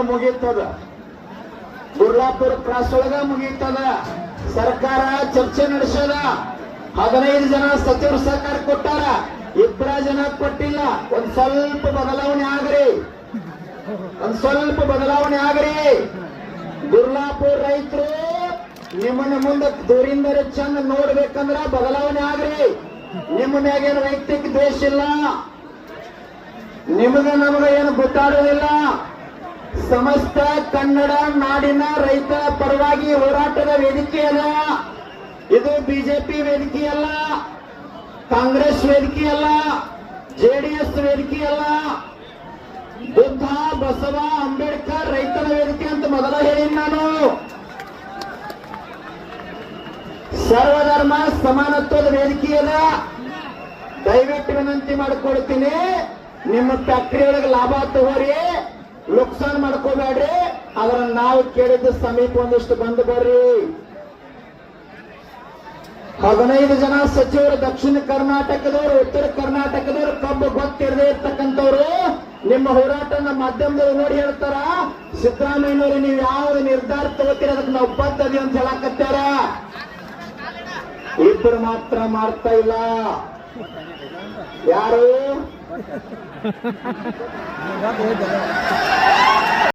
ಮುಗಿತದ, Gurlapur cross ಒಳಗ ಮುಗಿತದ. ಸರ್ಕಾರ ಚರ್ಚೆ ನಡೆಸದ. 15 ಜನ ಸಚಿವರು ಸಹಕಾರ ಕೊಟ್ಟಾರ, 2 ಜನ ಕೊಟ್ಟಿಲ್ಲ. ಒಂದ್ ಸ್ವಲ್ಪ ಬದಲಾವಣೆ ಆಗ್ರಿ, ಗುರ್ಲಾಪುರ ರೈತರು ನಿಮ್ಮನ್ನ ಮುಂದೆ ದೂರಿಂದ ಚಂದ ನೋಡ್ಬೇಕಂದ್ರ ಬದಲಾವಣೆ ಆಗ್ರಿ. ನಿಮ್ಮ ಮ್ಯಾಗೇನು ವೈಯಕ್ತಿಕ ದ್ವೇಷ ಇಲ್ಲ, ನಿಮಗ ನಮಗ ಏನು ಗೊತ್ತಾಡೋದಿಲ್ಲ. ಸಮಸ್ತ ಕನ್ನಡ ನಾಡಿನ ರೈತರ ಪರವಾಗಿ ಹೋರಾಟದ ವೇದಿಕೆ ಅಲ್ಲ ಇದು. ಬಿಜೆಪಿ ವೇದಿಕೆ ಅಲ್ಲ, ಕಾಂಗ್ರೆಸ್ ವೇದಿಕೆ ಅಲ್ಲ, ಜೆಡಿಎಸ್ ವೇದಿಕೆ ಅಲ್ಲ. ಬುದ್ಧ, ಬಸವ, ಅಂಬೇಡ್ಕರ್ ರೈತರ ವೇದಿಕೆ ಅಂತ ಮೊದಲ ಹೇಳಿ ನಾನು. ಸರ್ವಧರ್ಮ ಸಮಾನತ್ವದ ವೇದಿಕೆ ಅದ. ದಯವಿಟ್ಟು ವಿನಂತಿ ಮಾಡಿಕೊಡ್ತೀನಿ, ನಿಮ್ಮ ಫ್ಯಾಕ್ಟರಿ ಒಳಗೆ ಲಾಭ ತಗೋರಿ, ನುಕ್ಸಾನ್ ಮಾಡ್ಕೋಬೇಡ್ರಿ. ಅದರ ನಾವು ಕೇಳಿದ ಸಮೀಪ ಒಂದಿಷ್ಟು ಬಂದು ಬರ್ರಿ. 15 ಜನ ಸಚಿವರು ದಕ್ಷಿಣ ಕರ್ನಾಟಕದವರು, ಉತ್ತರ ಕರ್ನಾಟಕದವರು, ಕಬ್ಬು ಗೊತ್ತಿರದೇ ಇರ್ತಕ್ಕಂಥವ್ರು ನಿಮ್ಮ ಹೋರಾಟನ ಮಾಧ್ಯಮದವರು ನೋಡಿ ಹೇಳ್ತಾರ, ಸಿದ್ದರಾಮಯ್ಯನವರು ನೀವು ಯಾವ ನಿರ್ಧಾರ ತಗೋತೀರ ಅದಕ್ಕೆ ನಾವು ಬದ್ಧದಿ ಅಂತ ಹೇಳಕತ್ತಾರ. ಇಬ್ಬರು ಮಾತ್ರ ಮಾಡ್ತಾ ಇಲ್ಲ. ಯಾರು?